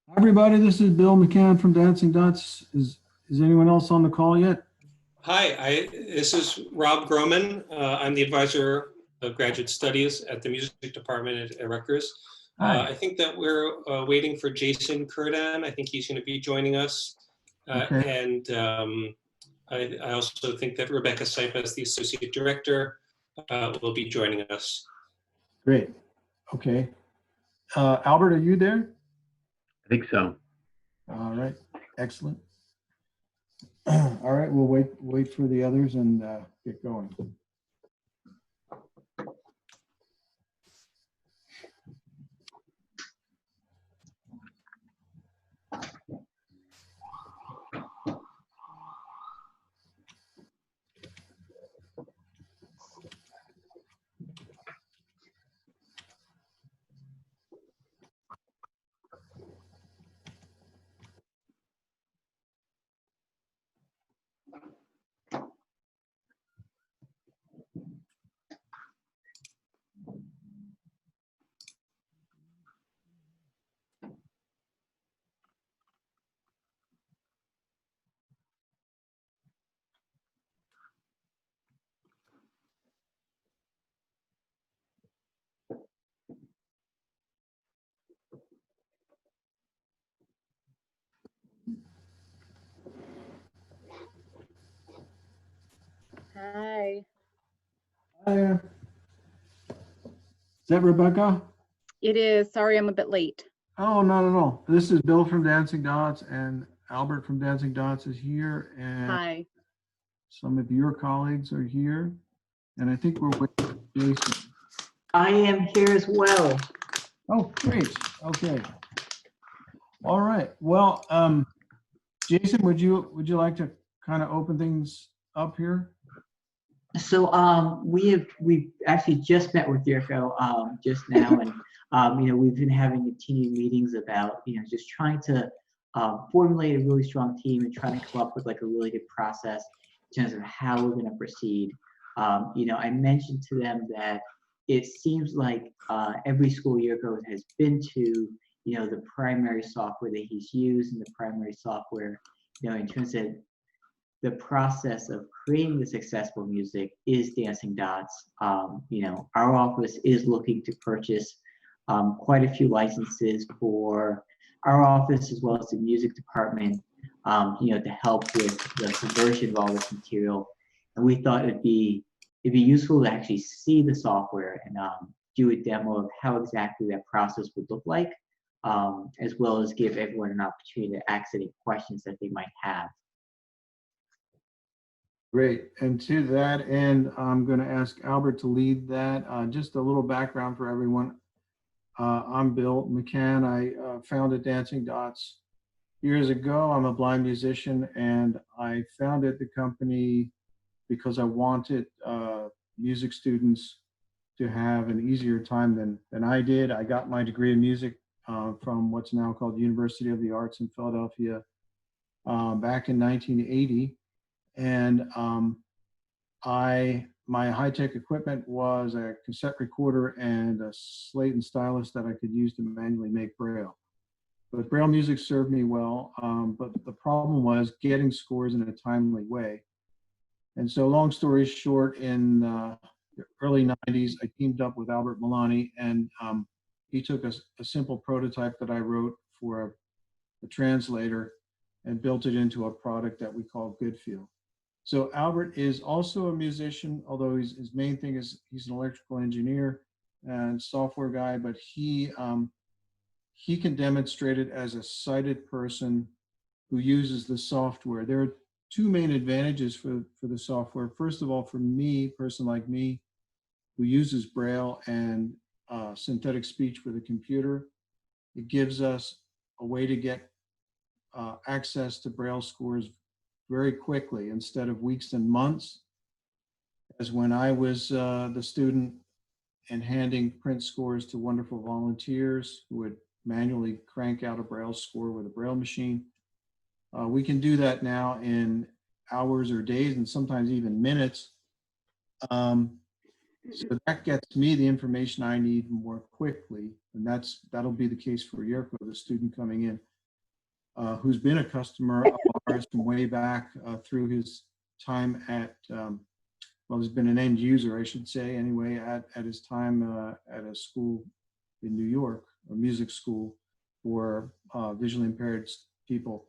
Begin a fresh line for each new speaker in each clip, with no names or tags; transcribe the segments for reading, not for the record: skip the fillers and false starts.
Hi, everybody, this is Bill McCann from Dancing Dots. Is anyone else on the call yet?
Hi, this is Rob Groman. I'm the advisor of graduate studies at the music department at Rutgers. I think that we're waiting for Jason Curdan. I think he's going to be joining us.
Okay.
And I also think that Rebecca Saipas, the associate director, will be joining us.
Great. Okay. Albert, are you there?
I think so.
All right. Excellent. All right. We'll wait for the others and get going.
Hi.
Hi. Is that Rebecca?
It is. Sorry, I'm a bit late.
Oh, not at all. This is Bill from Dancing Dots, and Albert from Dancing Dots is here, and
Hi.
some of your colleagues are here, and I think we're waiting for Jason.
I am here as well.
Oh, great. Okay. All right. Well, Jason, would you like to kind of open things up here?
So we've actually just met with Yurko just now, and we've been having continued meetings about just trying to formulate a really strong team and trying to come up with like a really good process in terms of how we're going to proceed. I mentioned to them that it seems like every school Yurko has been to, the primary software that he's used and the primary software, in terms of the process of creating the successful music is Dancing Dots. Our office is looking to purchase quite a few licenses for our office as well as the music department, to help with the conversion of all this material. And we thought it'd be useful to actually see the software and do a demo of how exactly that process would look like, as well as give everyone an opportunity to ask any questions that they might have.
Great. And to that end, I'm going to ask Albert to lead that. Just a little background for everyone. I'm Bill McCann. I founded Dancing Dots years ago. I'm a blind musician, and I founded the company because I wanted music students to have an easier time than I did. I got my degree in music from what's now called University of the Arts in Philadelphia back in 1980. And my high-tech equipment was a cassette recorder and a slate and stylus that I could use to manually make Braille. But Braille music served me well, but the problem was getting scores in a timely way. And so long story short, in the early 90s, I teamed up with Albert Milani, and he took a simple prototype that I wrote for a translator and built it into a product that we call GOODFEEL. So Albert is also a musician, although his main thing is he's an electrical engineer and software guy, but he can demonstrate it as a sighted person who uses the software. There are two main advantages for the software. First of all, for me, a person like me who uses Braille and synthetic speech with a computer, it gives us a way to get access to Braille scores very quickly instead of weeks and months, as when I was the student and handing print scores to wonderful volunteers who would manually crank out a Braille score with a Braille machine. We can do that now in hours or days and sometimes even minutes. So that gets me the information I need more quickly. And that'll be the case for Yerko, the student coming in, who's been a customer of ours from way back through his time at, well, he's been a named user, I should say, anyway, at his time at a school in New York, a music school for visually impaired people.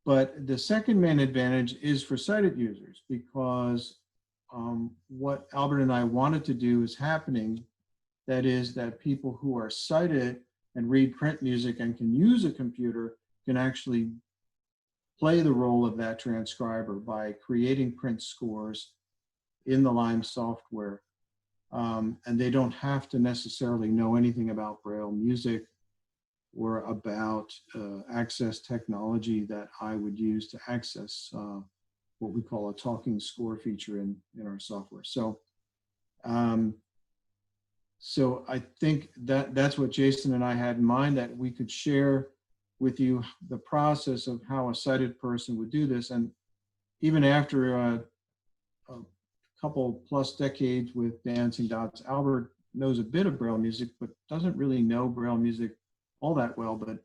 But the second main advantage is for sighted users, because what Albert and I wanted to do is happening. That is that people who are sighted and read print music and can use a computer can actually play the role of that transcriber by creating print scores in the Lime software. And they don't have to necessarily know anything about Braille music or about access technology that I would use to access what we call a talking score feature in our software. So, so I think that that's what Jason and I had in mind, that we could share with you the process of how a sighted person would do this. And even after a couple plus decades with Dancing Dots, Albert knows a bit of Braille music, but doesn't really know Braille music all that well, but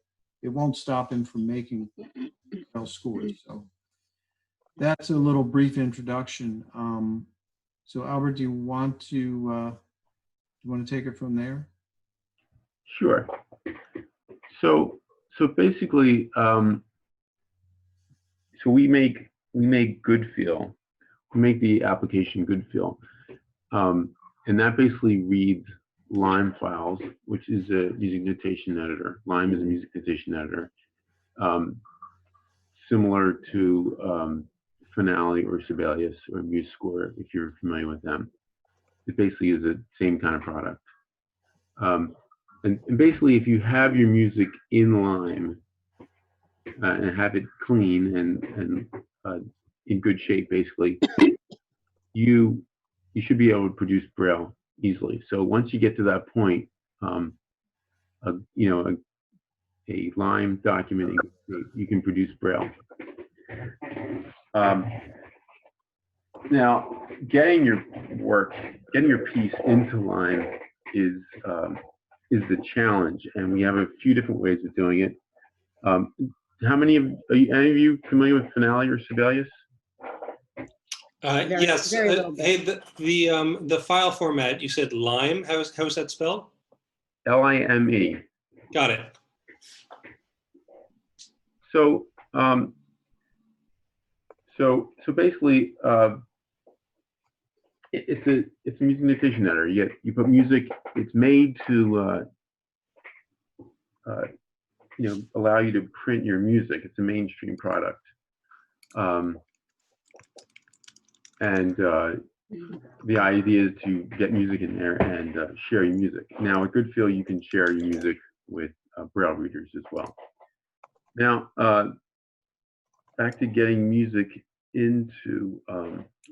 it won't stop him from making Braille scores. So that's a little brief introduction. So Albert, do you want to take it from there?
Sure. So basically, so we make GOODFEEL. We make the application GOODFEEL, and that basically reads Lime files, which is a music notation editor. Lime is a music notation editor, similar to Finale or Sibelius or MuseScore, if you're familiar with them. It basically is the same kind of product. And basically, if you have your music in Lime and have it clean and in good shape, basically, you should be able to produce Braille easily. So once you get to that point, you know, a Lime document, you can produce Braille. Now, getting your piece into Lime is the challenge, and we have a few different ways of doing it. How many of any of you familiar with Finale or Sibelius?
Yes.
Very little bit.
Hey, the file format, you said Lime. How is that spelled?
Lime.
Got it.
So so basically, it's a music notation editor. You put music. It's made to you know, allow you to print your music. It's a mainstream product, and the idea is to get music in there and share your music. Now, at GOODFEEL, you can share your music with Braille readers as well. Now, back to getting music into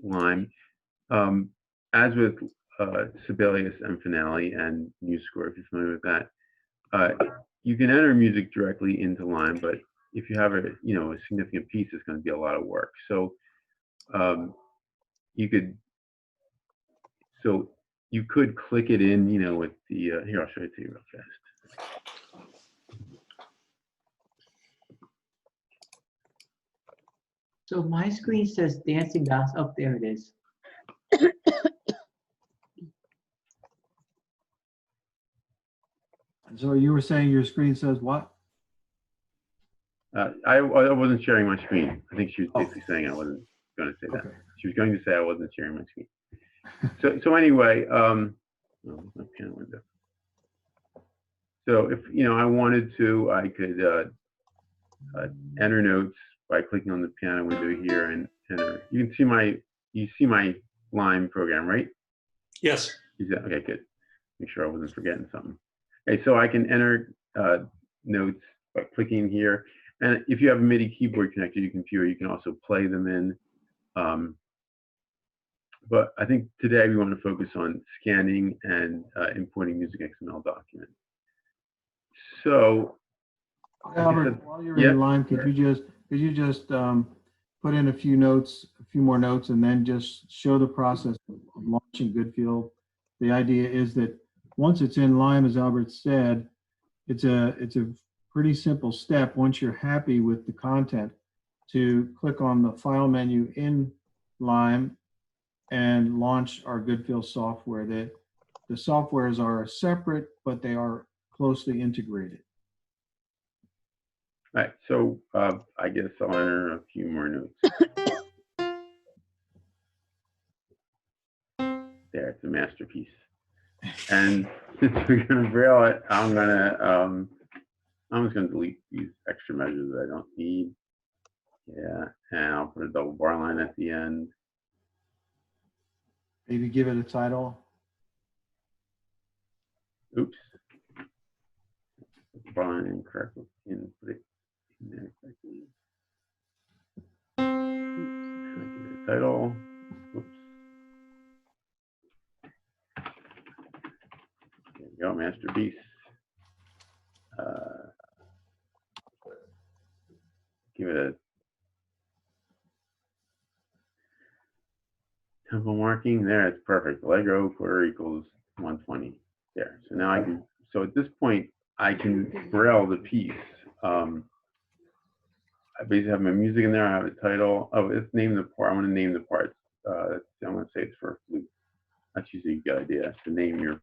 Lime. As with Sibelius and Finale and MuseScore, if you're familiar with that, you can enter music directly into Lime, but if you have a significant piece, it's going to be a lot of work. So you could click it in, with the here, I'll show it to you real fast.
So my screen says Dancing Dots. Oh, there it is.
So you were saying your screen says what?
I wasn't sharing my screen. I think she was basically saying I wasn't going to say that.
Okay.
She was going to say I wasn't sharing my screen. So anyway, my piano window. So if I wanted to, I could enter notes by clicking on the piano window here and enter. You see my Lime program, right?
Yes.
Okay, good. Make sure I wasn't forgetting something. Okay, so I can enter notes by clicking here. And if you have a MIDI keyboard connected to your computer, you can also play them in but I think today we want to focus on scanning and importing music XML documents. So,
Albert, while you're
yeah.
in line, could you just put in a few more notes, and then just show the process of launching GOODFEEL? The idea is that once it's in Lime, as Albert said, it's a pretty simple step. Once you're happy with the content, to click on the file menu in Lime and launch our GOODFEEL software. The softwares are separate, but they are closely integrated.
All right, so I guess I'll enter a few more notes. There, it's a masterpiece. And since we're gonna braille it, I'm just gonna delete these extra measures that I don't need. Yeah, and I'll put a double bar line at the end.
Maybe give it a title.
Oops. Bar line incorrect. And put it in there correctly. Give it a title. Oops. There you go, masterpiece. Give it a tempo marking. There, it's perfect. Allegro quarter equals 120. There. So now I can. So at this point, I can braille the piece. I basically have my music in there. I have a title. Oh, let's name the part. I want to name the parts. I'm going to say it's for a flute. That's usually a good idea to name your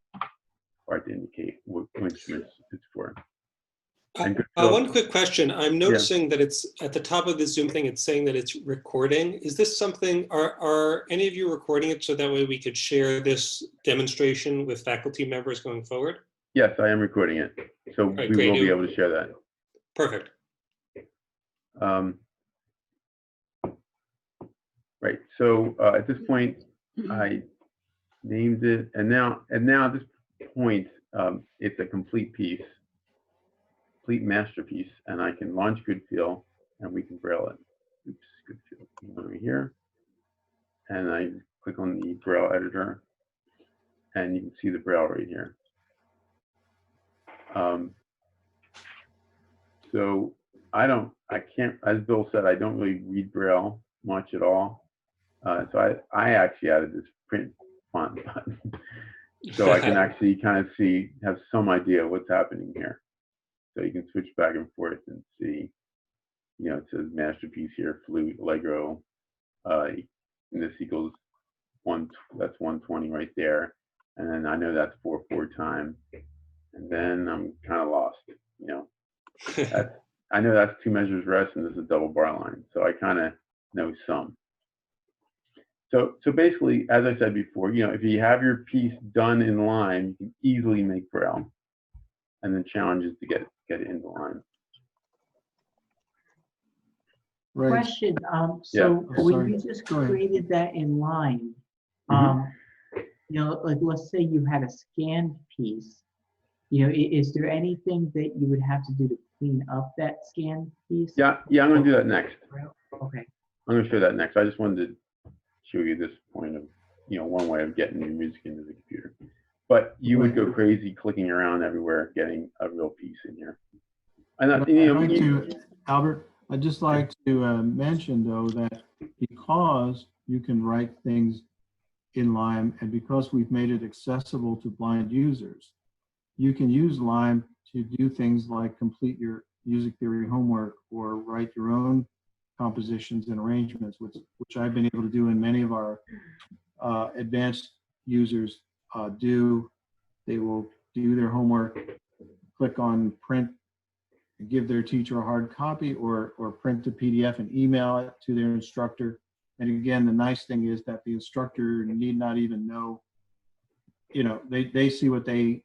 part to indicate what instrument it's for.
One quick question. I'm noticing that it's at the top of the Zoom thing, it's saying that it's recording. Is this something, are any of you recording it so that way we could share this demonstration with faculty members going forward?
Yes, I am recording it. So we will be able to share that.
Perfect.
Right. So at this point, I named it, and now at this point, it's a complete piece, complete masterpiece, and I can launch GOODFEEL, and we can braille it. Oops, GOODFEEL over here, and I click on the braille editor, and you can see the braille right here. So I can't, as Bill said, I don't really read braille much at all. So I actually added this print font button. So I can actually kind of have some idea what's happening here. So you can switch back and forth and see, it says masterpiece here, flute, Allegro, and this equals that's 120 right there. And then I know that's 4/4 time. And then I'm kind of lost, I know that's 2 measures rest and this is a double bar line. So I kind of know some. So basically, as I said before, if you have your piece done in Lime, you can easily make braille. And the challenge is to get it into Lime.
Right.
Question, so when you just created that in Lime, like let's say you had a scanned piece, is there anything that you would have to do to clean up that scanned piece?
Yeah, I'm going to do that next.
Okay.
I'm going to show that next. I just wanted to show you this point of, one way of getting your music into the computer. But you would go crazy clicking around everywhere, getting a real piece in here. And
Albert, I'd just like to mention, though, that because you can write things in Lime, and because we've made it accessible to blind users, you can use Lime to do things like complete your music theory homework or write your own compositions and arrangements, which I've been able to do, and many of our advanced users do. They will do their homework, click on print, give their teacher a hard copy, or print a PDF and email it to their instructor. And again, the nice thing is that the instructor need not even know, they see what they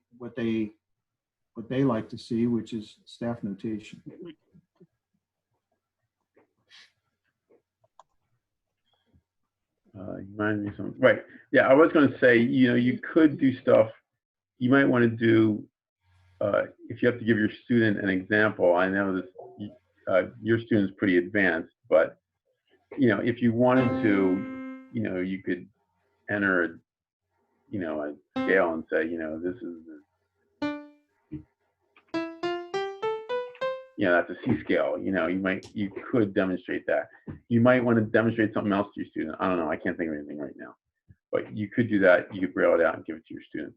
like to see, which is staff notation.
Remind me something. Right. Yeah, I was going to say, you could do stuff. You might want to do, if you have to give your student an example. I know this, your student's pretty advanced, but if you wanted to, you could enter a, you know, a scale and say, you know, this is, you know, that's a C scale. You know, you could demonstrate that. You might want to demonstrate something else to your student. I don't know. I can't think of anything right now, but you could do that. You could braille it out and give it to your student.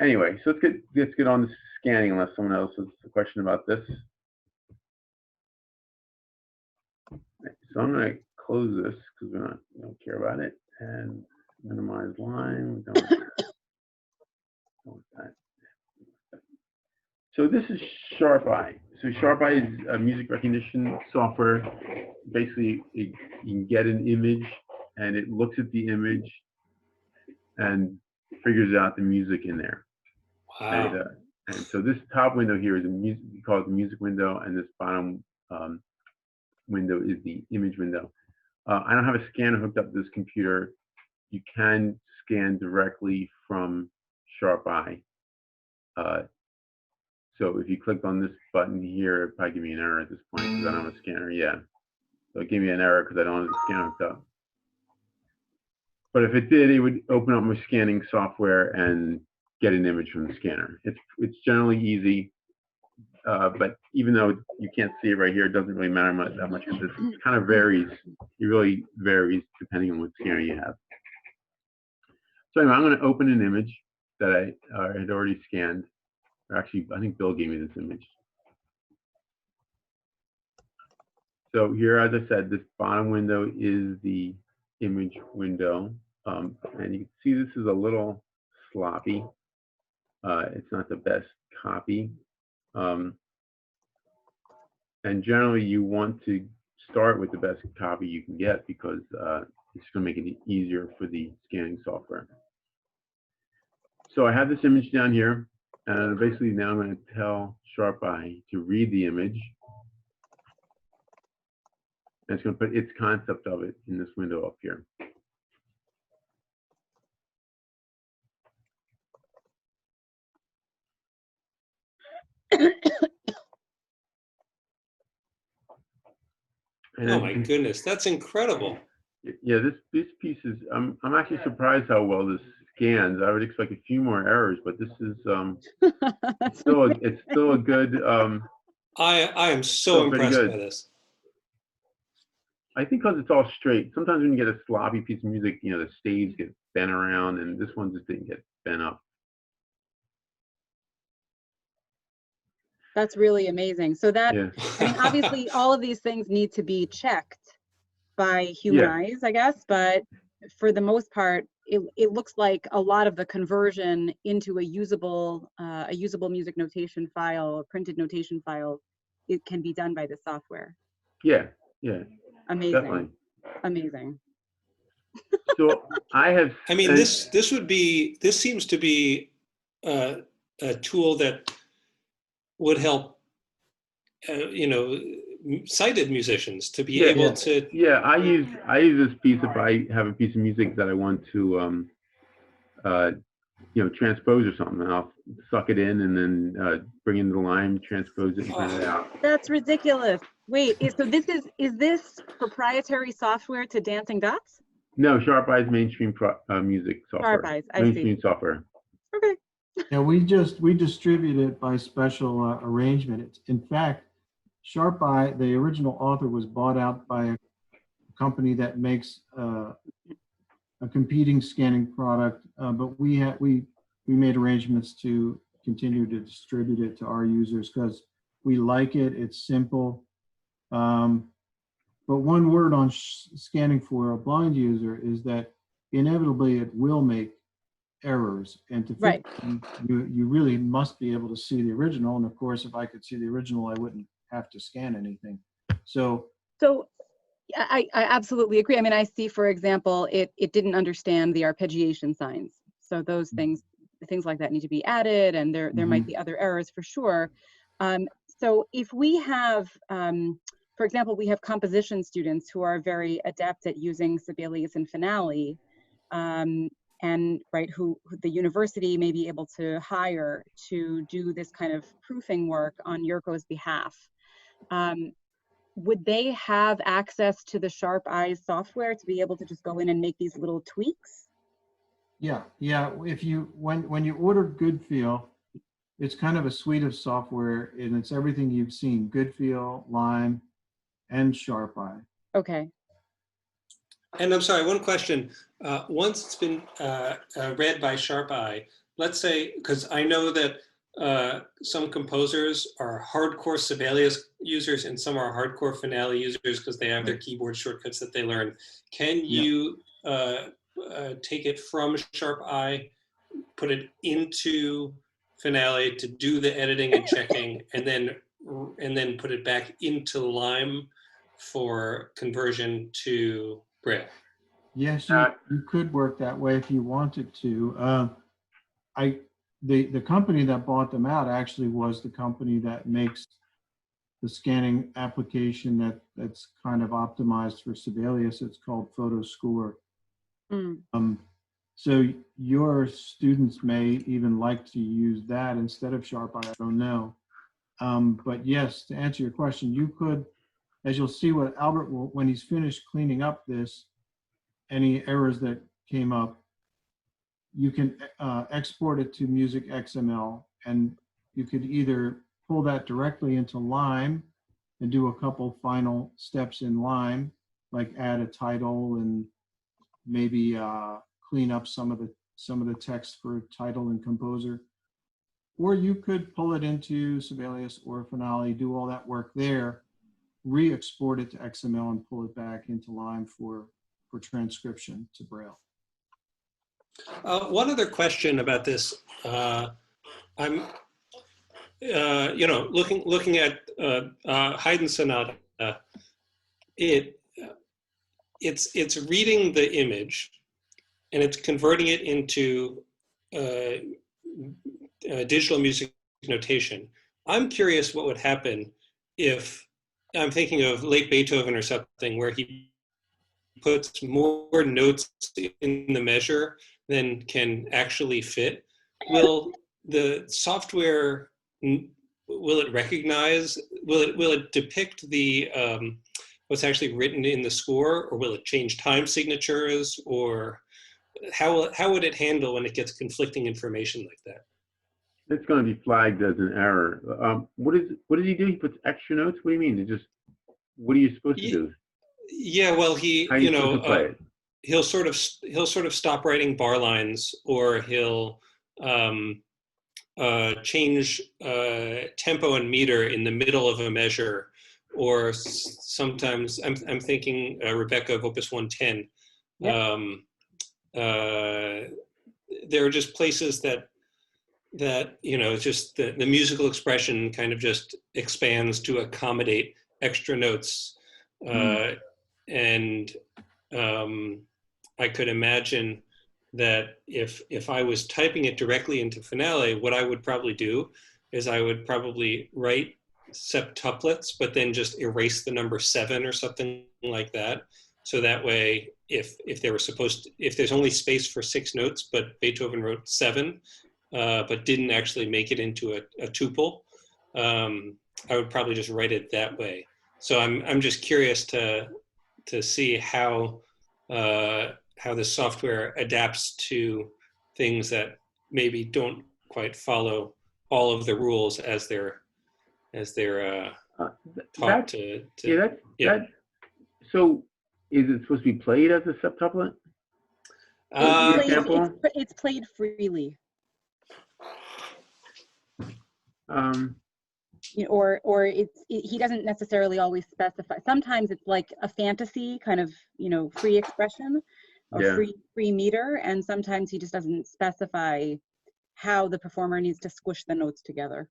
Anyway, so let's get on to scanning unless someone else has a question about this. So I'm going to close this because we don't care about it, and minimize Lime. So this is SharpEye. So SharpEye is a music recognition software. Basically, you can get an image, and it looks at the image and figures out the music in there.
Wow.
And so this top window here is we call it the music window, and this bottom window is the image window. I don't have a scanner hooked up to this computer. You can scan directly from SharpEye. So if you clicked on this button here, it'd probably give me an error at this point because I don't have a scanner yet. So it gave me an error because I don't have the scanner hooked up. But if it did, it would open up my scanning software and get an image from the scanner. It's generally easy, but even though you can't see it right here, it doesn't really matter that much because it kind of varies. It really varies depending on what scanner you have. So anyway, I'm going to open an image that I had already scanned. Or actually, I think Bill gave me this image. So here, as I said, this bottom window is the image window. And you can see this is a little sloppy. It's not the best copy. And generally, you want to start with the best copy you can get because it's going to make it easier for the scanning software. So I have this image down here. And basically now I'm going to tell SharpEye to read the image. And it's going to put its concept of it in this window up here.
Oh my goodness, that's incredible.
Yeah, this piece is, I'm actually surprised how well this scans. I would expect a few more errors, but this is it's still a good
I am so impressed by this.
I think because it's all straight. Sometimes when you get a sloppy piece of music, you know, the staves get bent around, and this one just didn't get bent up.
That's really amazing. So that,
Yeah.
I mean, obviously all of these things need to be checked by human eyes, I guess, but for the most part, it looks like a lot of the conversion into a usable music notation file, a printed notation file, it can be done by the software.
Yeah.
Amazing.
Definitely.
Amazing.
So I have.
I mean, this seems to be a tool that would help, you know, sighted musicians to be able to.
Yeah, I use this piece if I have a piece of music that I want to you know, transpose or something. I'll suck it in and then bring in the Lime, transpose it, and print it out.
That's ridiculous. Wait, so is this proprietary software to Dancing Dots?
No, SharpEye's mainstream music software.
SharpEye's, I
mainstream
see.
software.
Okay.
Yeah, we distribute it by special arrangement. It's, in fact, SharpEye, the original author, was bought out by a company that makes a competing scanning product, but we made arrangements to continue to distribute it to our users because we like it. It's simple. But one word on scanning for a blind user is that inevitably it will make errors, and to fix them, you really must be able to see the original. And of course, if I could see the original, I wouldn't have to scan anything. So
I absolutely agree. I mean, I see, for example, it didn't understand the arpeggiation signs. So those things like that need to be added, and there might be other errors for sure. So if we have, for example, we have composition students who are very adept at using Sibelius and Finale, and who the university may be able to hire to do this kind of proofing work on Yurko's behalf. would they have access to the Sharp Eyes software to be able to just go in and make these little tweaks?
Yeah, yeah. If you when you order GOODFEEL, it's kind of a suite of software, and it's everything you've seen: GOODFEEL, Lime, and Sharp Eye.
Okay.
And I'm sorry, one question. Once it's been read by Sharp Eye, let's say, because I know that some composers are hardcore Sibelius users and some are hardcore Finale users because they have their keyboard shortcuts that they learn. Can you take it from Sharp Eye, put it into Finale to do the editing and checking, and then put it back into Lime for conversion to Braille?
Yes, you could work that way if you wanted to. The company that bought them out actually was the company that makes the scanning application that's kind of optimized for Sibelius. It's called PhotoScore. So your students may even like to use that instead of Sharp Eye. I don't know. But yes, to answer your question, you could, as you'll see what Albert will, when he's finished cleaning up this, any errors that came up, you can export it to Music XML, and you could either pull that directly into Lime and do a couple final steps in Lime, like add a title and maybe clean up some of the text for title and composer. Or you could pull it into Sibelius or Finale, do all that work there, re-export it to XML and pull it back into Lime for transcription to Braille.
One other question about this. I'm, looking at Haydn Sonata. It's reading the image, and it's converting it into digital music notation. I'm curious what would happen if, I'm thinking of late Beethoven or something, where he puts more notes in the measure than can actually fit. Will the software, will it recognize, will it depict the what's actually written in the score, or will it change time signatures, or how would it handle when it gets conflicting information like that?
It's going to be flagged as an error. What does he do? He puts extra notes? What do you mean? What are you supposed to do?
Yeah, well, he'll sort of stop writing bar lines, or he'll change tempo and meter in the middle of a measure, or sometimes I'm thinking Rebecca of Opus 110. Yep. There are just places that just the musical expression kind of just expands to accommodate extra notes. And I could imagine that if I was typing it directly into Finale, what I would probably do is I would probably write septuplets, but then just erase the number 7 or something like that. So that way, if there's only space for 6 notes, but Beethoven wrote 7, but didn't actually make it into a tuple, I would probably just write it that way. So I'm just curious to see how the software adapts to things that maybe don't quite follow all of the rules as they're taught to.
So is it supposed to be played as a septuplet?
It's played freely. Or he doesn't necessarily always specify. Sometimes it's like a fantasy kind of, free expression or free meter, and sometimes he just doesn't specify how the performer needs to squish the notes together.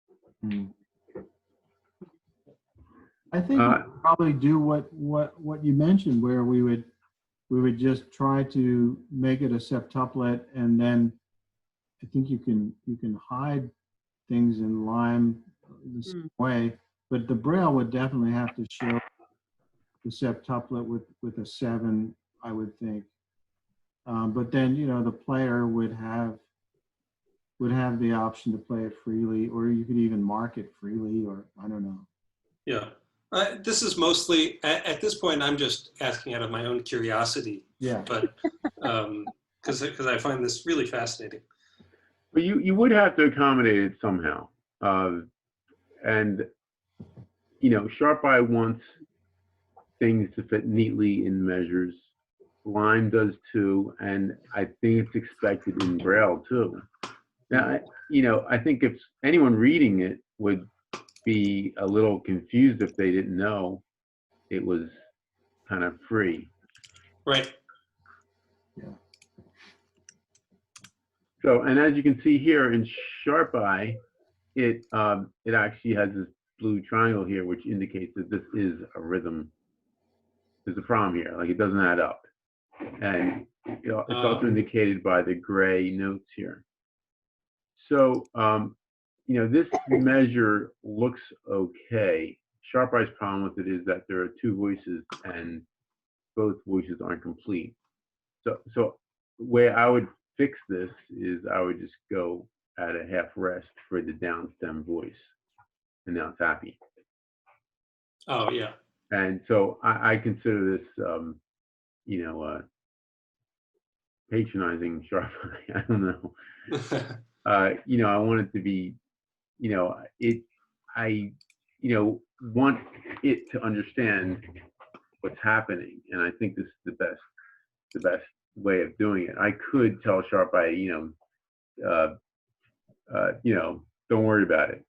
I think we could probably do what you mentioned, where we would just try to make it a septuplet, and then I think you can hide things in Lime the same way, but the Braille would definitely have to show the septuplet with a 7, I would think. But then the player would have the option to play it freely, or you could even mark it freely, or I don't know.
Yeah. This is mostly, at this point, I'm just asking out of my own curiosity,
Yeah.
but because I find this really fascinating.
But you would have to accommodate it somehow. And, you know, SharpEye wants things to fit neatly in measures. Lime does too, and I think it's expected in Braille too. Now, you know, I think if anyone reading it would be a little confused if they didn't know it was kind of free.
Right.
Yeah.
So, and as you can see here in SharpEye, it actually has this blue triangle here, which indicates that this is a rhythm. There's a problem here, like it doesn't add up. And you know, it's also indicated by the gray notes here. So, you know, this measure looks okay. SharpEye's problem with it is that there are two voices and both voices aren't complete. So the way I would fix this is I would just go at a half rest for the down stem voice, and now it's happy.
Oh, yeah.
And so I consider this, you know, patronizing SharpEye. I don't know. You know, I want it to be, you know, I, you know, want it to understand what's happening, and I think this is the best way of doing it. I could tell SharpEye, you know, don't worry about it,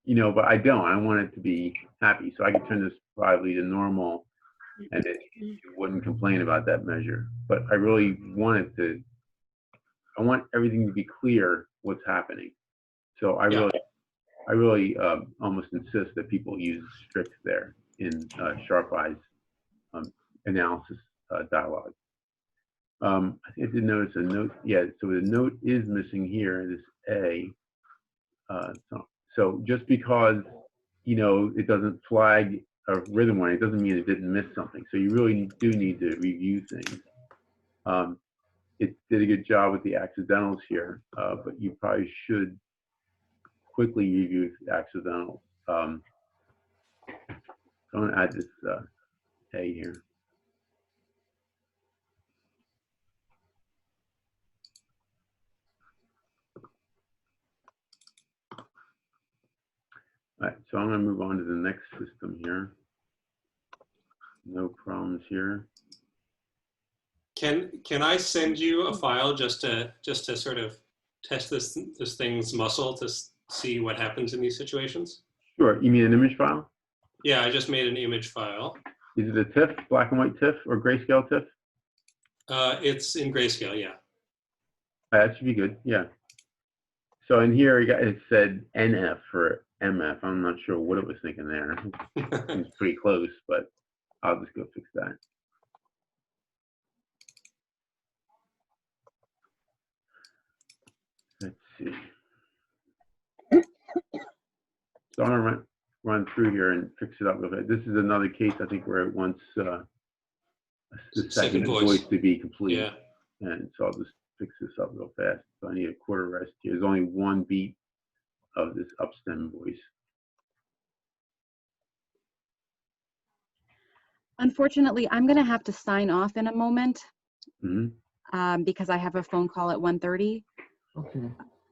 you know, but I don't. I want it to be happy, so I could turn this probably to normal, and it wouldn't complain about that measure. But I really want it to. I want everything to be clear what's happening. So I really almost insist that people use strict there in SharpEye's analysis dialogue. I think I did notice a note. Yeah, so the note is missing here. This A. So just because, you know, it doesn't flag a rhythm warning, it doesn't mean it didn't miss something. So you really do need to review things. It did a good job with the accidentals here, but you probably should quickly review the accidentals. So I'm going to add this A here. All right, so I'm going to move on to the next system here. No problems here.
Can I send you a file just to sort of test this thing's muscle to see what happens in these situations?
Sure. You mean an image file?
Yeah, I just made an image file.
Is it a TIFF, black and white TIFF, or grayscale TIFF?
It's in grayscale, yeah.
That should be good. Yeah. So in here it said NF for MF. I'm not sure what it was thinking there. It's pretty close, but I'll just go fix that. Let's see. So I'm gonna run through here and fix it up real bit. This is another case I think where it wants the second voice to be complete.
Yeah.
And so I'll just fix this up real fast. So I need a quarter rest here. There's only one beat of this upstem voice.
Unfortunately, I'm going to have to sign off in a moment
Mm-hmm.
because I have a phone call at 1:30.
Okay.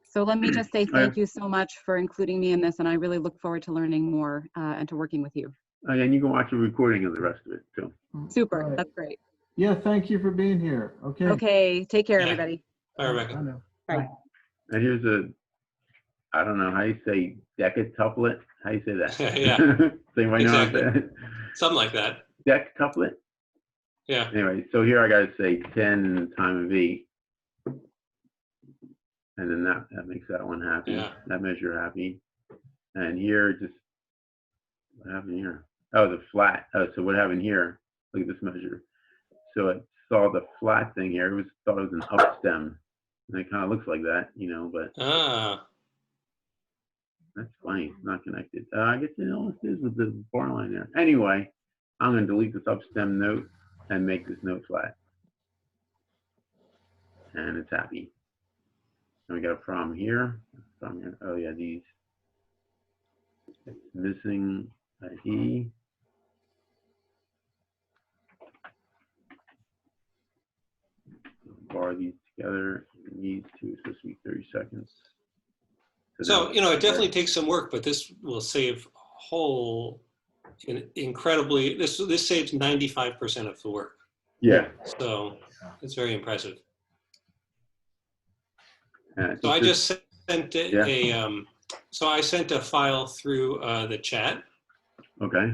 So let me just say thank you so much for including me in this, and I really look forward to learning more and to working with you.
And you can watch a recording of the rest of it too.
Super,
Right.
that's great.
Yeah, thank you for being here. Okay.
Okay, take care,
Yeah.
everybody.
Bye, Rebecca.
I know.
Bye.
And here's a, I don't know how you say decatuplet. How you say that?
Yeah.
Does anybody know how to
Exactly.
say it?
Something like that.
Decatuplet?
Yeah.
Anyway, so here I gotta say 10 in the time of 8. And then that makes that one happy.
Yeah.
That measure happy. And here, just, what happened here? Oh, the flat. Oh, so what happened here? Look at this measure. So it saw the flat thing here. It thought it was an upstem. And it kind of looks like that, you know, but that's funny. It's not connected. I guess it almost is with the bar line there. Anyway, I'm going to delete this upstem note and make this note flat. And it's happy. And we got a problem here. Oh yeah, these. It's missing an E. bar these together. These two is supposed to be 30 seconds.
So, you know, it definitely takes some work, but this will save whole incredibly, this saves 95% of the work.
Yeah.
So it's very impressive.
So
I just sent so I sent a file through the chat.
Okay.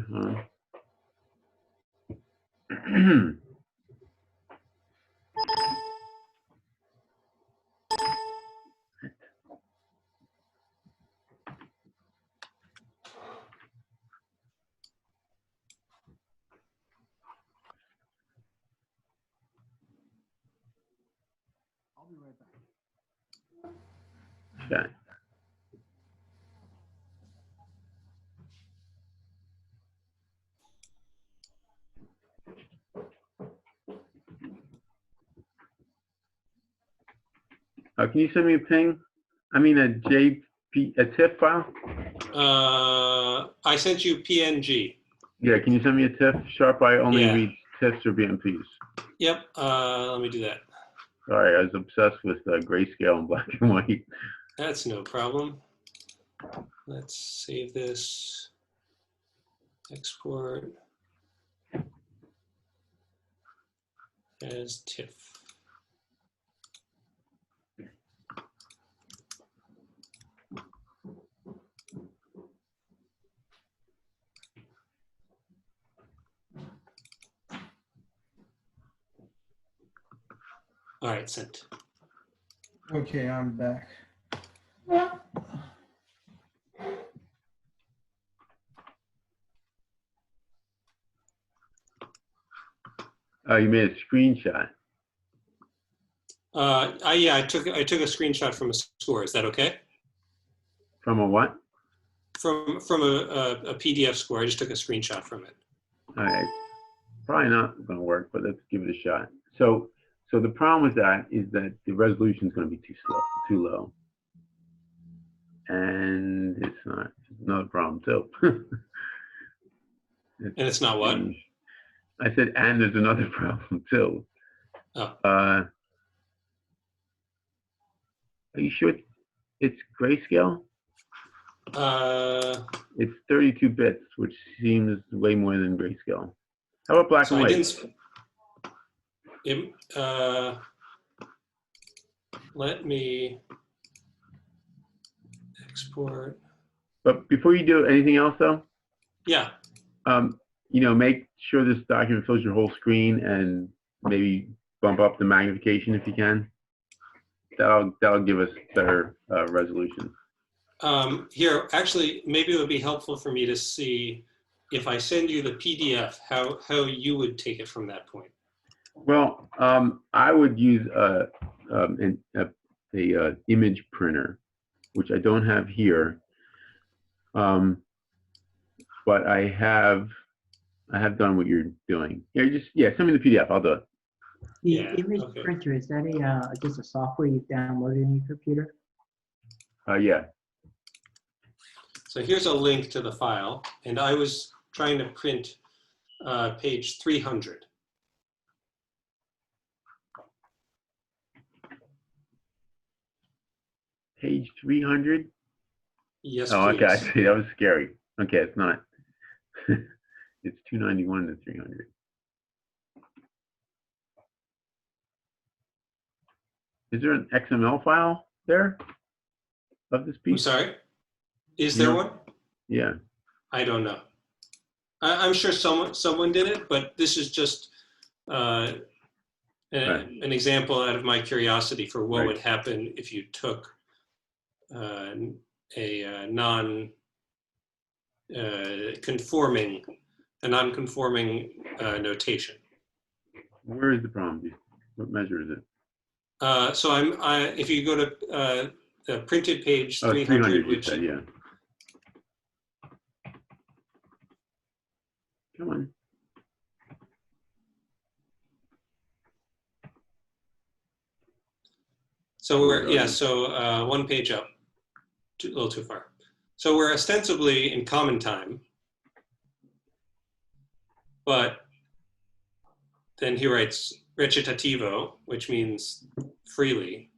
I'll be right back.
Okay. Can you send me a ping? I mean a TIFF file?
I sent you PNG.
Yeah, can you send me a TIFF? Sharp, I only read TIFFs or BMPs.
Yep, let me do that.
Sorry, I was obsessed with grayscale and black and white.
That's no problem. Let's save this. Export as TIFF. All right, sent.
Okay, I'm back.
You made a screenshot.
Yeah, I took a screenshot from a score. Is that okay?
From a what?
From a PDF score. I just took a screenshot from it.
All right. Probably not going to work, but let's give it a shot. So the problem with that is that the resolution is going to be too low. And it's not. It's another problem too.
And it's not what?
I said, and there's another problem too.
Oh.
Are you sure it's grayscale? It's 32 bits, which seems way more than grayscale. How about black and white?
Let me export.
But before you do anything else, though,
yeah,
make sure this document fills your whole screen, and maybe bump up the magnification if you can. That'll give us better resolution.
Here, actually, maybe it would be helpful for me to see if I send you the PDF, how you would take it from that point.
Well, I would use an image printer, which I don't have here, but I have done what you're doing. Send me the PDF. I'll do it.
The image printer, is that just a software you've downloaded in your computer?
Yeah.
So here's a link to the file, and I was trying to print page 300.
Page 300?
Yes,
oh,
please.
Okay, I see. That was scary. Okay, it's not. It's 291 to 300. Is there an XML file there of this piece?
I'm sorry? Is there one?
Yeah.
I don't know. I'm sure someone did it, but this is just an example out of my curiosity for what would happen if you took a non-conforming notation.
Where is the problem? What measure is it?
So if you go to the printed page 300,
300
which
you said, yeah. Come on.
So we're one page up, a little too far. So we're ostensibly in common time, but then he writes recitativo, which means freely.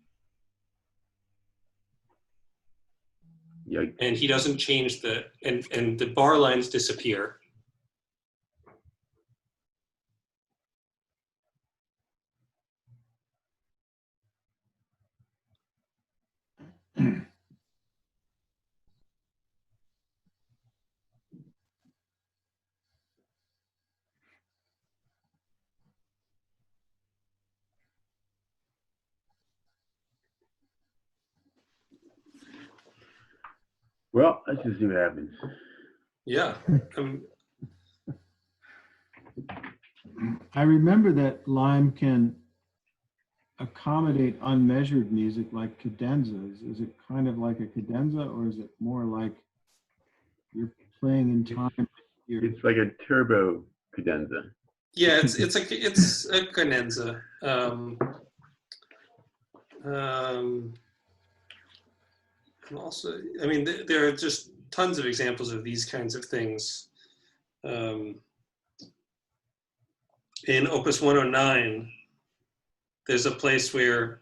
Yeah.
And he doesn't change and the bar lines disappear.
Well, let's just see what happens.
Yeah.
I remember that Lime can accommodate unmeasured music like cadenzas. Is it kind of like a cadenza, or is it more like you're playing in time?
It's like a turbo cadenza.
Yeah, it's a cadenza. And also, I mean, there are just tons of examples of these kinds of things. In Opus 109, there's a place where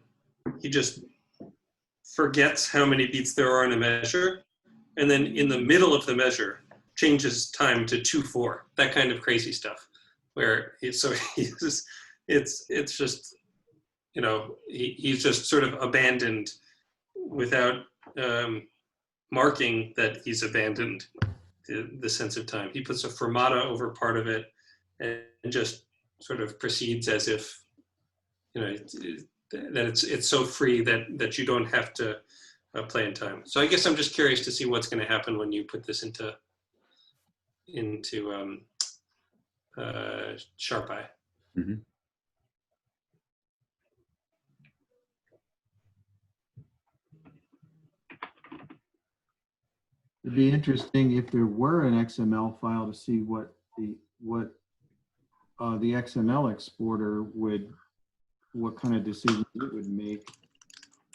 he just forgets how many beats there are in a measure, and then in the middle of the measure, changes time to 2/4. That kind of crazy stuff, where it's just, you know, he's just sort of abandoned without marking that he's abandoned the sense of time. He puts a fermata over part of it and just sort of proceeds as if, you know, that it's so free that you don't have to play in time. So I guess I'm just curious to see what's going to happen when you put this into SharpEye.
Mm-hmm.
It'd be interesting if there were an XML file to see what the XML exporter what kind of decisions it would make.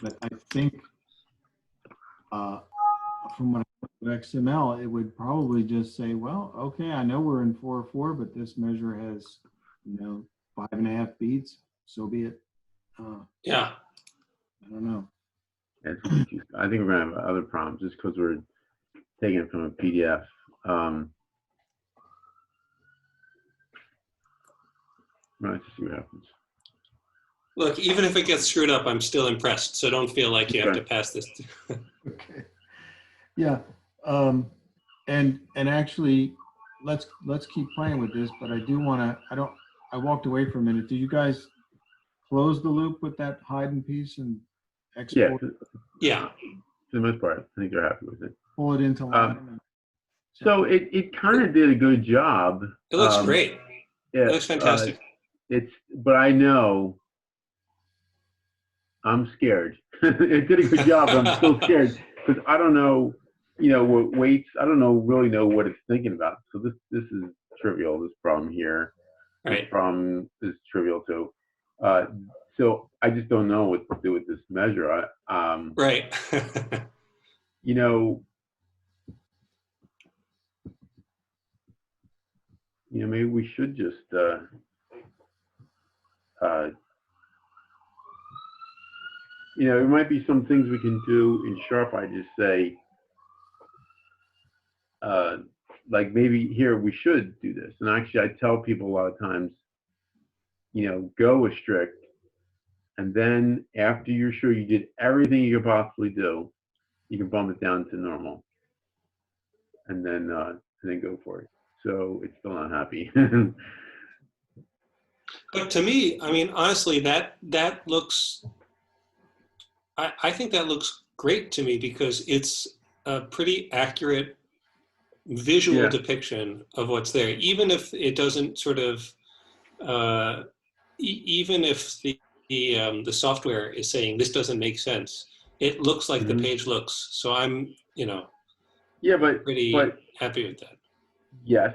But I think from what I know of XML, it would probably just say, well, okay, I know we're in 4/4, but this measure has, 5.5 beats. So be it.
Yeah.
I don't know.
I think we're gonna have other problems just because we're taking it from a PDF. Let's see what happens.
Look, even if it gets screwed up, I'm still impressed. So don't feel like you have to pass this.
Okay. Yeah. And actually, let's keep playing with this. But I do want to. I walked away for a minute. Did you guys close the loop with that hidden piece and export?
Yeah.
For the most part, I think they're happy with it.
Pull it into Lime.
So it kind of did a good job.
It looks great.
Yeah,
It looks fantastic.
But I know I'm scared. It did a good job, but I'm still scared because I don't know, what weights. I don't really know what it's thinking about. So this is trivial. This problem here,
Right.
This problem is trivial too. So I just don't know what to do with this measure.
Right.
Maybe we should just there might be some things we can do in SharpEye. Just say, like maybe here we should do this. And actually, I tell people a lot of times, go with strict, and then after you're sure you did everything you could possibly do, you can bump it down to normal, and then go for it. So it's still not happy.
But to me, I mean, honestly, that looks. I think that looks great to me because it's a pretty accurate visual depiction of what's there, even if it doesn't sort of, even if the software is saying this doesn't make sense, it looks like the page looks. So I'm, pretty happy with that.
Yes,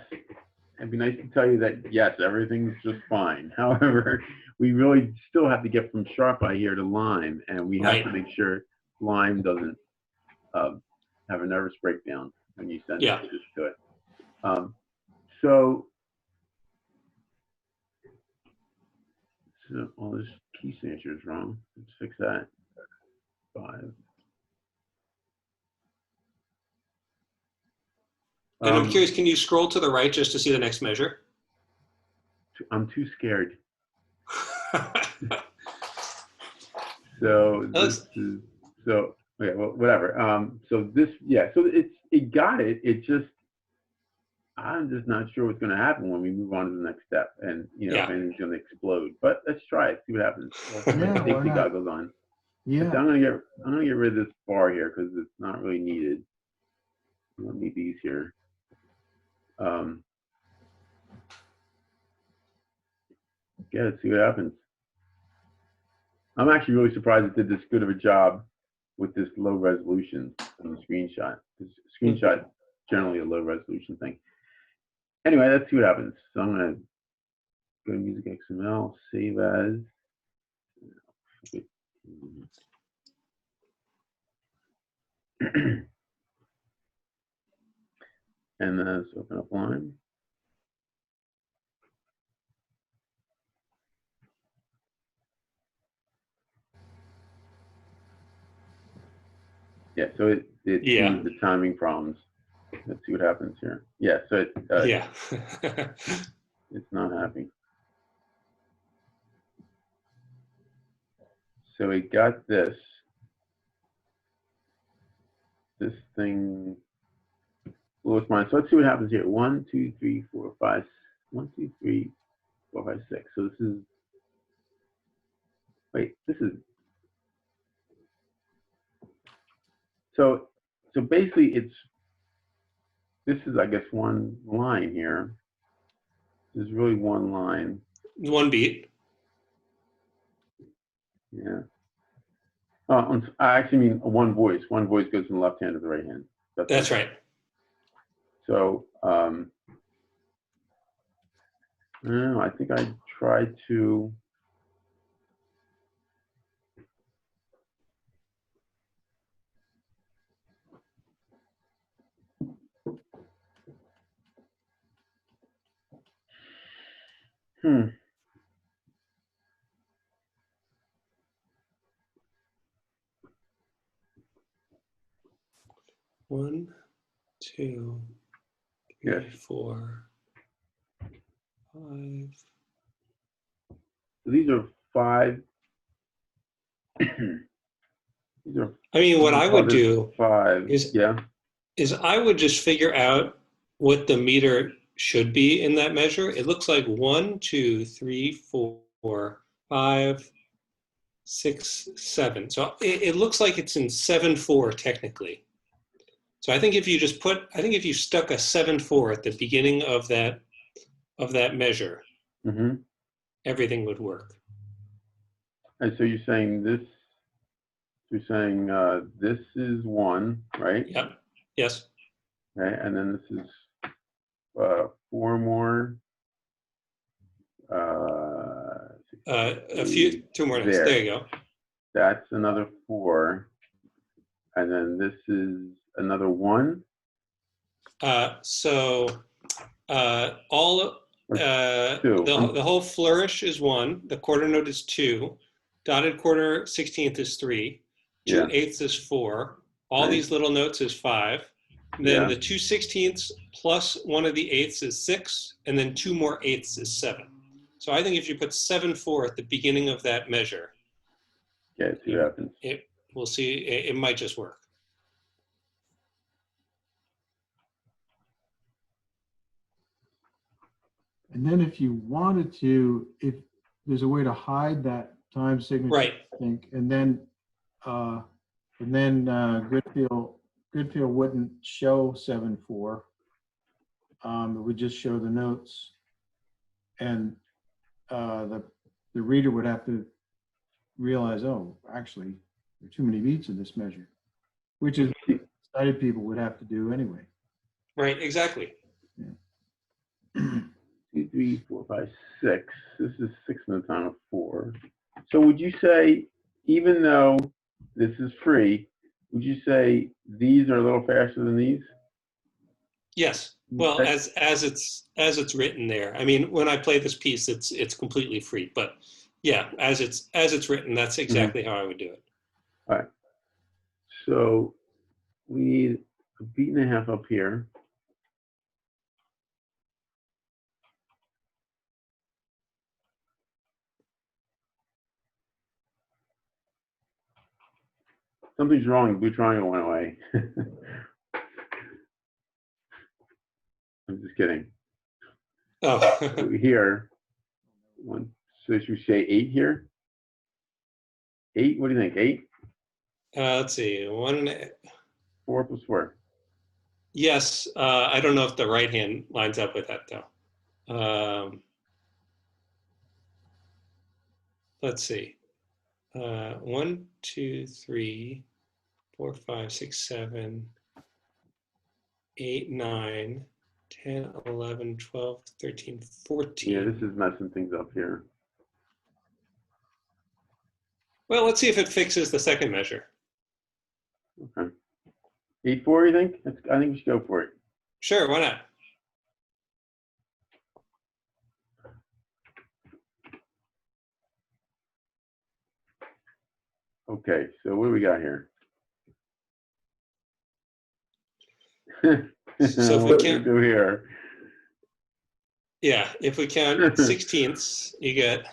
it'd be nice to tell you that yes, everything's just fine. However, we really still have to get from SharpEye here to Lime, and we have to make sure Lime doesn't have a nervous breakdown when you send this to it. all this key signature is wrong. Let's fix that. 5.
And I'm curious, can you scroll to the right just to see the next measure?
I'm too scared. So this is, so okay, well, whatever. So this, yeah, so it got it. It just, I'm just not sure what's going to happen when we move on to the next step, and if anything's going to explode. But let's try it. See what happens.
Yeah,
Safety goggles on.
Yeah.
So I'm gonna get rid of this bar here because it's not really needed. I don't need these here. Yeah, let's see what happens. I'm actually really surprised it did this good of a job with this low resolution on the screenshot. Because screenshot generally a low resolution thing. Anyway, let's see what happens. So I'm gonna go to Music XML, save as. And then let's open up Lime. Yeah, so it sees the timing problems. Let's see what happens here. Yeah, so it's not happy. So it got this thing blew its mind. So let's see what happens here. 1, 2, 3, 4, 5. 1, 2, 3, 4, 5, 6. So this is, wait, this is, so basically this is, I guess, one line here. This is really one line.
One beat.
Yeah. I actually mean one voice. One voice goes from the left hand to the right hand.
That's right.
So, I don't know, I think I tried to.
One, 2, 3, 4, 5.
These are 5. These are.
I mean, what I would do
5
is I would just figure out what the meter should be in that measure. It looks like 1, 2, 3, 4, 5, 6, 7. So it looks like it's in 7/4 technically. So I think if you if you stuck a 7/4 at the beginning of that measure, everything would work.
And so you're saying this. You're saying this is 1, right?
Yep. Yes.
Okay, and then this is 4 more.
Two more notes. There you go.
That's another 4, and then this is another 1.
The whole flourish is 1. The quarter note is 2. Dotted quarter 16th is 3. 2/8 is 4. All these little notes is 5. Then the 2/16 plus 1 of the 8ths is 6, and then 2 more 8ths is 7. So I think if you put 7/4 at the beginning of that measure,
see what happens.
We'll see. It might just work.
And then if you wanted to, if there's a way to hide that time signature,
right?
I think, and then GOODFEEL wouldn't show 7/4. It would just show the notes, and the reader would have to realize, oh, actually, there are too many beats in this measure, which is what sighted people would have to do anyway.
Right. Exactly.
Yeah.
2, 3, 4, 5, 6. This is 6 in the time of 4. So would you say, even though this is free, would you say these are a little faster than these?
Yes. Well, as it's written there. I mean, when I play this piece, it's completely free. But Yeah, as it's written, that's exactly how I would do it.
All right. So we need a beat and a half up here. Something's wrong. Blue triangle went away. I'm just kidding.
Oh,
So here, so should we say 8 here? 8? What do you think? 8?
let's see.
4 plus 4.
Yes, I don't know if the right hand lines up with that though. Let's see. 1, 2, 3, 4, 5, 6, 7, 8, 9, 10, 11, 12, 13, 14.
Yeah, this is messing things up here.
Well, let's see if it fixes the second measure.
Okay. 8-4, you think? I think we should go for it.
Sure, why not?
Okay, so what do we got here?
So if we
what do
can't-
do here?
Yeah, if we count sixteenths, you get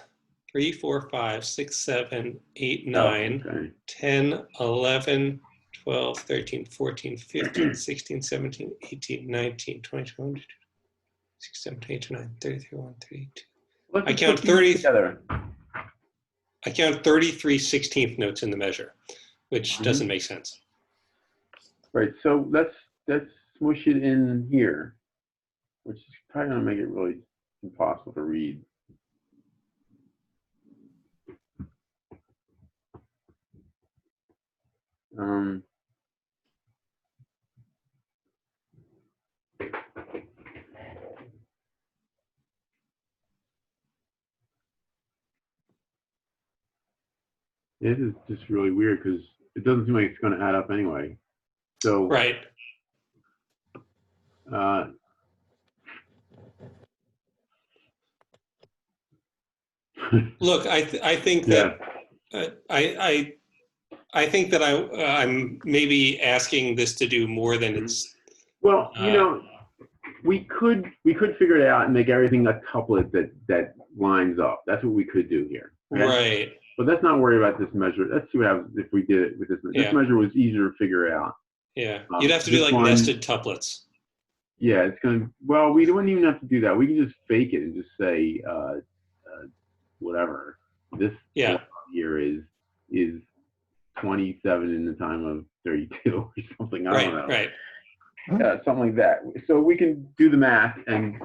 3, 4, 5, 6, 7, 8, 9,
Oh, okay.
10, 11, 12, 13, 14, 15, 16, 17, 18, 19, 20, 21, 22, 6, 7, 8, 9, 30, 31, 32.
Let's
I
just
count
put these
30.
together.
I count 33 16th notes in the measure, which doesn't make sense.
Right, so let's smush it in here, which is probably gonna make it really impossible to read. It is just really weird because it doesn't seem like it's going to add up anyway. So,
Right. Look, I think that I think that I'm maybe asking this to do more than it's.
Well, you know, we could figure it out and make everything a couplet that lines up. That's what we could do here. Okay?
Right.
But let's not worry about this measure. Let's see what happens if we did it with this.
Yeah.
This measure was easier to figure out.
Yeah, you'd have to do like nested tuplets.
Yeah, it's gonna. Well, we wouldn't even have to do that. We can just fake it and just say whatever. This here is 27 in the time of 32 or something. I don't know.
Right.
Yeah, something like that. So we can do the math and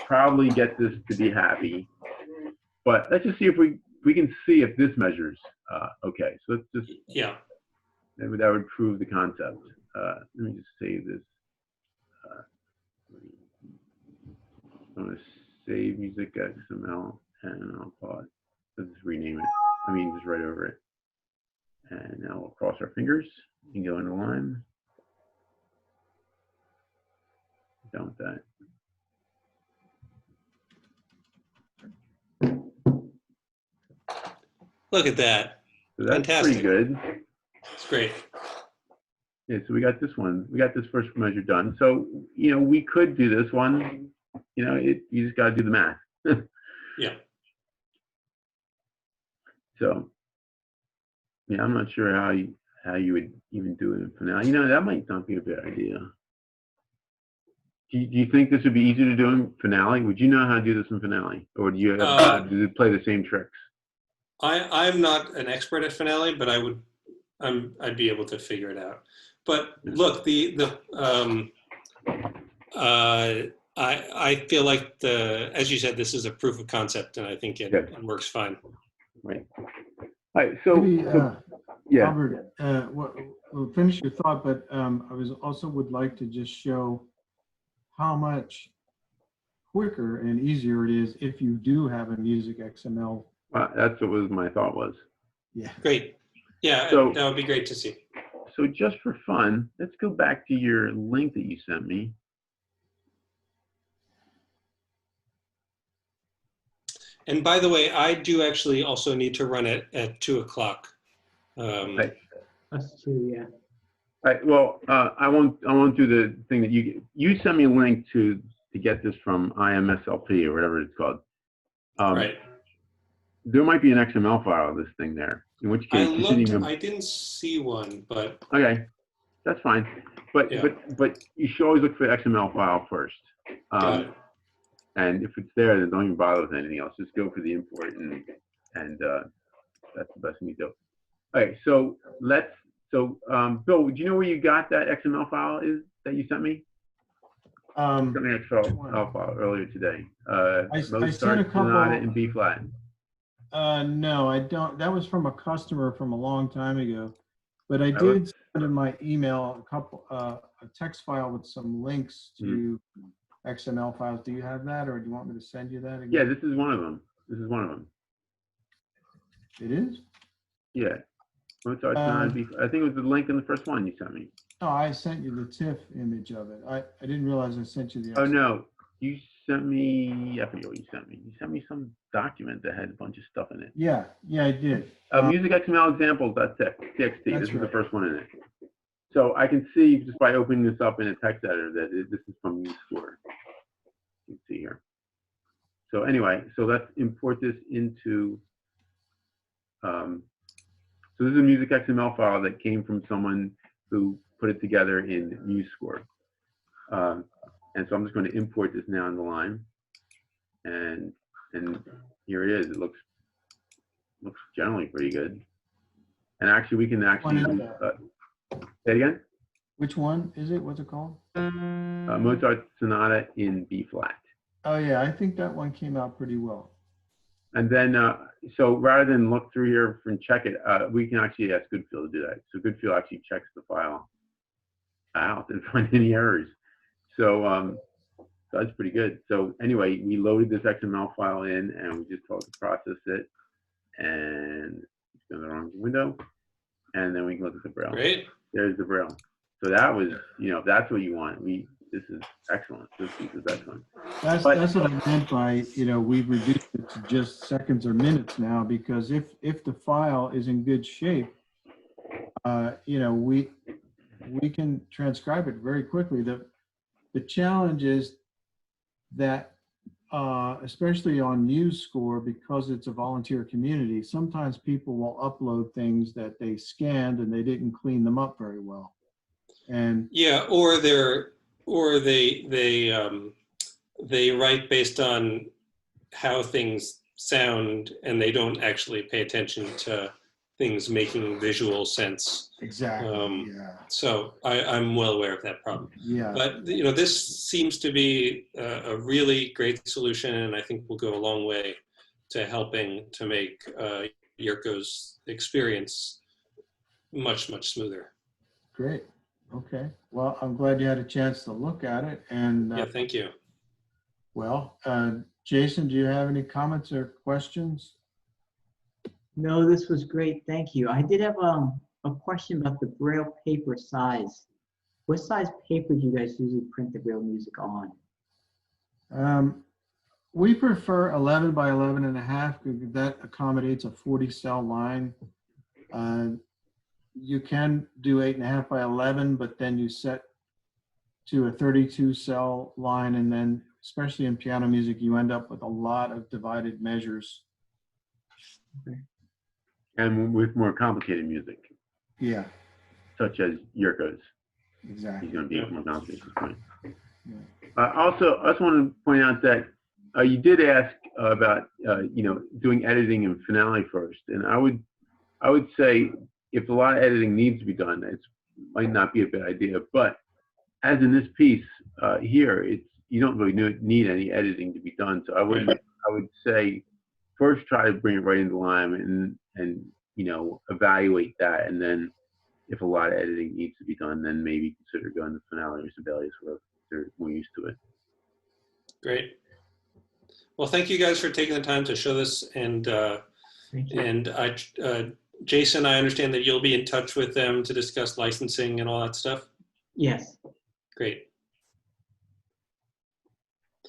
probably get this to be happy. But let's just see if we can see if this measures. Okay, so let's just.
Yeah.
That would prove the concept. Let me just save this. I'm going to save music XML and I'll call it. Let's just rename it. I mean, just write over it. And now we'll cross our fingers and go into Lime. Done with that.
Look at that.
So that's
fantastic.
Pretty good.
It's great.
Yeah, so we got this one. We got this first measure done. So, you know, we could do this one. You know, you just got to do the math.
Yeah.
So, yeah, I'm not sure how you would even do it in finale. You know, that might not be a bad idea. Do you think this would be easier to do in finale? Would you know how to do this in finale, or do you have to play the same tricks?
I'm not an expert at finale, but I'd be able to figure it out. But look, I feel like as you said, this is a proof of concept, and I think it works fine.
Right. All right. So,
Maybe,
yeah.
Albert, we'll finish your thought, but I also would like to just show how much quicker and easier it is if you do have a music XML.
That's what my thought was.
Yeah.
Great. Yeah,
so,
that would be great to see.
So just for fun, let's go back to your link that you sent me.
And by the way, I do actually also need to run it at 2 o'clock.
Right.
Us too, yeah.
Right. Well, I won't do the thing that you sent me a link to get this from IMSLP or whatever it's called.
Right.
There might be an XML file of this thing there. In which
I
case, you shouldn't
looked,
even.
I didn't see one, but
Okay, that's fine. But
Yeah.
but you should always look for the XML file first.
got it.
And if it's there, then don't even bother with anything else. Just go for the import, and that's the best thing you do. Okay, so Bill, do you know where you got that XML file is that you sent me? Sent me an XML file earlier today.
I sent a
Mozart
couple.
Sonata in B flat.
No, I don't. That was from a customer from a long time ago, but I did send in my email a text file with some links to XML files. Do you have that, or do you want me to send you that again?
Yeah, this is one of them. This is one of them.
It is?
Yeah. Mozart Sonata B flat. I think it was the link in the first one you sent me.
No, I sent you the TIFF image of it. I didn't realize I sent you the.
Oh no, you sent me. I forget what you sent me. You sent me some document that had a bunch of stuff in it.
Yeah, I did.
Music XML examples.txt. This is the
right.
first one in it. So I can see just by opening this up in a text editor that this is from MuseScore. You can see here. So anyway, so let's import this into. So this is a music XML file that came from someone who put it together in MuseScore. And so I'm just going to import this now into Lime, and here it is. It looks generally pretty good. And actually, we can actually say it again.
Which one is it? What's it called?
Mozart Sonata in B flat.
Oh yeah, I think that one came out pretty well.
And then, so rather than look through here and check it, we can actually ask GOODFEEL to do that. So GOODFEEL actually checks the file out and find any errors. So that's pretty good. So anyway, we loaded this XML file in, and we just told it to process it, and it's in the wrong window, and then we can look at the Braille.
Great.
There's the Braille. So that was, that's what you want. This is excellent. This is excellent.
That's what I meant by, we've reduced it to just seconds or minutes now, because if the file is in good shape, we can transcribe it very quickly. The challenge is that, especially on MuseScore, because it's a volunteer community, sometimes people will upload things that they scanned and they didn't clean them up very well. And
yeah, or they write based on how things sound, and they don't actually pay attention to things making visual sense.
Exactly. Yeah.
So I'm well aware of that problem.
Yeah.
But this seems to be a really great solution, and I think will go a long way to helping to make Yurko's experience much smoother.
Great. Okay. Well, I'm glad you had a chance to look at it. And
yeah, thank you.
Well, Jason, do you have any comments or questions?
No, this was great. Thank you. I did have a question about the Braille paper size. What size paper do you guys usually print the Braille music on?
We prefer 11 by 11.5 because that accommodates a 40 cell line. You can do 8.5 by 11, but then you set to a 32 cell line, and then especially in piano music, you end up with a lot of divided measures.
Okay.
And with more complicated music.
Yeah.
Such as Yurko's.
Exactly.
He's going to be more complicated at this point.
Yeah.
Also, I just want to point out that you did ask about doing editing in Finale first, and I would say if a lot of editing needs to be done, it might not be a bad idea. But as in this piece here, you don't really need any editing to be done. So I would say first try to bring it right into Lime and evaluate that, and then if a lot of editing needs to be done, then maybe consider going to Finale or Sibelius where they're more used to it.
Great. Well, thank you guys for taking the time to show this, and Jason, I understand that you'll be in touch with them to discuss licensing and all that stuff.
Yes.
Great.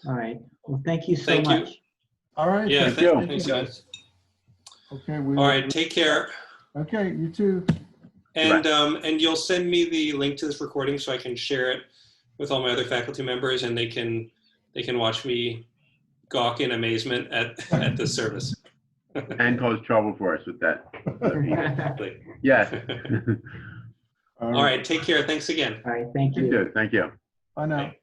All right. Well, thank you so much.
All right.
Yeah,
Thank you.
thanks, guys.
Okay.
All right, take care.
Okay, you too.
And you'll send me the link to this recording so I can share it with all my other faculty members, and they can watch me gawk in amazement at this service.
And cause trouble for us with that.
Exactly.
Yes.
All right, take care. Thanks again.
All right, thank
You
you.
too. Thank you.
Bye now.
Bye.